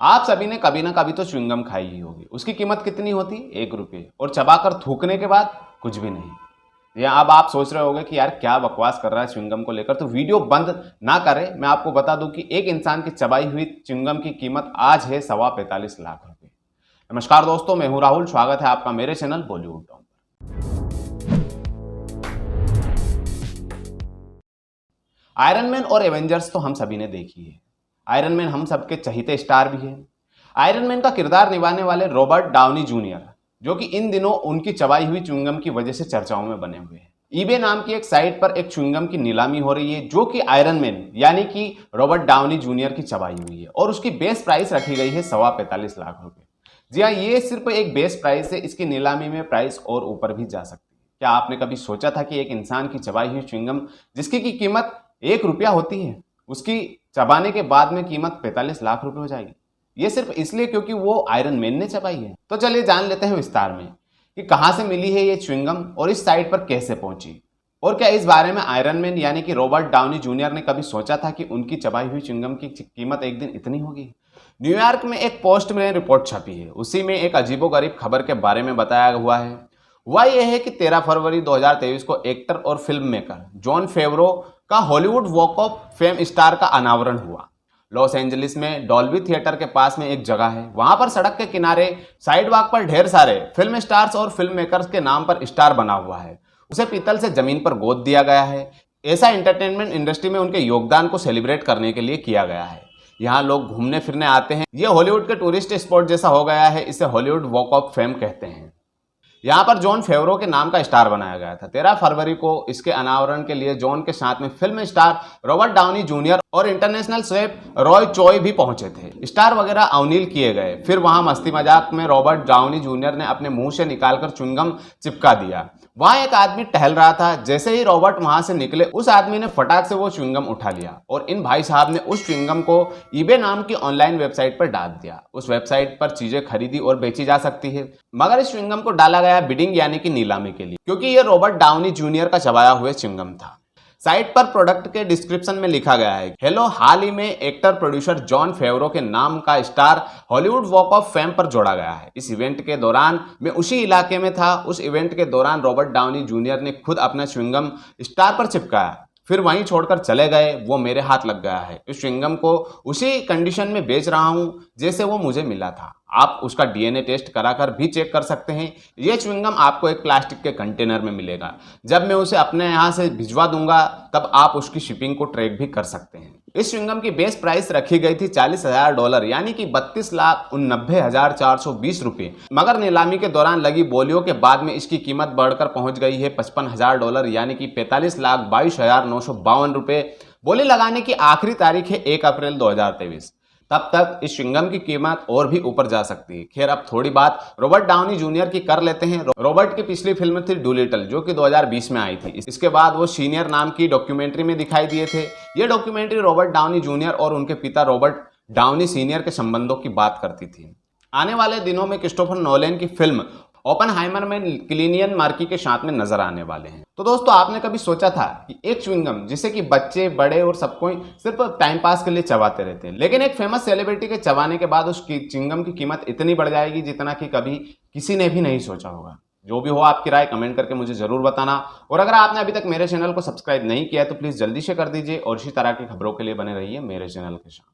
आप सभी ने कभी ना कभी तो च्युइंगम खाई ही होगी। उसकी कीमत कितनी होती? 1 रुपये। और चबाकर थूकने के बाद कुछ भी नहीं। या अब आप सोच रहे होंगे कि यार क्या बकवास कर रहा है च्युइंगम को लेकर, तो वीडियो बंद ना करें। मैं आपको बता दूं कि एक इंसान की चबाई हुई च्युइंगम की कीमत आज है 45.25 लाख रुपए। नमस्कार दोस्तों, मैं हूं राहुल। स्वागत है आपका मेरे channel Bollywood top. Iron man और एवेंजर्स तो हम सभी ने देखी है। आयरन मैन हम सबके चहीते स्टार भी है। आयरन मैन का किरदार निभाने वाले रॉबर्ट डाउनी जूनियर, जो कि इन दिनों उनकी चबाई हुई च्युइंगम की वजह से चर्चाओं में बने हुए हैं। ईबे नाम की एक साइट पर एक च्युइंगम की नीलामी हो रही है जो कि आयरन मैन यानी कि रॉबर्ट डाउनी जूनियर की चबाई हुई है, और उसकी बेस प्राइस रखी गई है 45.25 लाख रुपए। जी हाँ, ये सिर्फ एक बेस प्राइस है। इसकी नीलामी में प्राइस और ऊपर भी जा सकती है। क्या आपने कभी सोचा था कि एक इंसान की चबाई हुई च्युइंगम जिसकी की कीमत 1 रुपया होती है, उसकी चबाने के बाद में कीमत 45 लाख रुपए हो जाएगी? ये सिर्फ इसलिए क्योंकि वो आयरन मैन ने चबाई है। तो चलिए जान लेते हैं विस्तार में कि कहां से मिली है ये च्युइंगम और इस साइट पर कैसे पहुंची, और क्या इस बारे में आयरन मैन यानी कि रॉबर्ट डाउनी जूनियर ने कभी सोचा था कि उनकी चबाई हुई च्युइंगम की कीमत एक दिन इतनी होगी। न्यूयॉर्क में एक पोस्ट में रिपोर्ट छपी है, उसी में एक अजीबोगरीब खबर के बारे में बताया हुआ है। हुआ यह है कि 13 फरवरी 2023 को एक्टर और फिल्म मेकर जॉन फेवरो का Hollywood walk of fame star का अनावरण हुआ। लॉस एंजलिस में डॉल्बी थिएटर के पास में एक जगह है। वहां पर सड़क के किनारे साइड वॉक पर ढेर सारे फिल्म स्टार्स और फिल्म मेकर्स के नाम पर स्टार बना हुआ है। उसे पीतल से जमीन पर गोद दिया गया है। ऐसा एंटरटेनमेंट इंडस्ट्री में उनके योगदान को सेलिब्रेट करने के लिए किया गया है। यहाँ लोग घूमने फिरने आते हैं। ये हॉलीवुड के टूरिस्ट स्पॉट जैसा हो गया है। इसे हॉलीवुड वॉक ऑफ फेम कहते हैं। यहाँ पर जॉन फेवरो के नाम का स्टार बनाया गया था। 13 फरवरी को इसके अनावरण के लिए जॉन के साथ में film star Robert Downey junior और इंटरनेशनल शेफ रॉय चोय भी पहुंचे थे। स्टार वगैरह अवनील किए गए। फिर वहां मस्ती मजाक में रॉबर्ट डाउनी जूनियर ने अपने मुंह से निकालकर च्युइंगम चिपका दिया। वहां एक आदमी टहल रहा था। जैसे ही रॉबर्ट वहां से निकले, उस आदमी ने फटाक से वो च्युइंगम उठा लिया और इन भाई साहब ने उस च्युइंगम को ईबे नाम की ऑनलाइन वेबसाइट पर डाल दिया। उस वेबसाइट पर चीजें खरीदी और बेची जा सकती है, मगर इस च्युइंगम को डाला गया बिडिंग यानी कि नीलामी के लिए, क्योंकि ये रॉबर्ट डाउनी जूनियर का चबाया हुआ च्युइंगम था। साइट पर प्रोडक्ट के डिस्क्रिप्शन में लिखा गया है, हेलो, हाल ही में एक्टर प्रोड्यूसर जॉन फेवरो के नाम का star Hollywood walk of fame पर जोड़ा गया है। इस इवेंट के दौरान मैं उसी इलाके में था। उस इवेंट के दौरान रॉबर्ट डाउनी जूनियर ने खुद अपना च्युइंगम स्टार पर चिपकाया, फिर वहीं छोड़कर चले गए। वो मेरे हाथ लग गया है। इस च्युइंगम को उसी कंडीशन में बेच रहा हूं जैसे वो मुझे मिला था। आप उसका डीएनए टेस्ट कराकर भी चेक कर सकते हैं। ये च्युइंगम आपको एक प्लास्टिक के कंटेनर में मिलेगा। जब मैं उसे अपने यहाँ से भिजवा दूंगा तब आप उसकी शिपिंग को ट्रैक भी कर सकते हैं। इस च्युइंगम की बेस प्राइस रखी गई थी $40,000 यानी कि 32,89,420 रुपये, मगर नीलामी के दौरान लगी बोलियों के बाद में इसकी कीमत बढ़कर पहुंच गई है $55,000 यानी कि 45,22,952 रुपये। बोली लगाने की आखिरी तारीख है 1 अप्रैल 2023। तब तक इस च्युइंगम की कीमत और भी ऊपर जा सकती है। खैर, अब थोड़ी बात रॉबर्ट डाउनी जूनियर की कर लेते हैं। रॉबर्ट की पिछली फिल्म थी डूलिटल, जो कि 2020 में आई थी। इसके बाद वो सीनियर नाम की डॉक्यूमेंट्री में दिखाई दिए थे। ये डॉक्यूमेंट्री रॉबर्ट डाउनी जूनियर और उनके पिता रॉबर्ट डाउनी सीनियर के संबंधों की बात करती थी। आने वाले दिनों में क्रिस्टोफर नोलन की फिल्म ओपनहाइमर में किलियन मर्फी के साथ में नजर आने वाले हैं। तो दोस्तों, आपने कभी सोचा था कि एक च्युइंगम जिसे कि बच्चे, बड़े और सबको सिर्फ टाइम पास के लिए चबाते रहते हैं, लेकिन एक फेमस सेलिब्रिटी के चबाने के बाद उस च्युइंगम की कीमत इतनी बढ़ जाएगी जितना कि कभी किसी ने भी नहीं सोचा होगा। जो भी हो, आपकी राय कमेंट करके मुझे जरूर बताना। और अगर आपने अभी तक मेरे चैनल को सब्सक्राइब नहीं किया है तो प्लीज जल्दी से कर दीजिए, और इसी तरह की खबरों के लिए बने रहिए मेरे चैनल के साथ।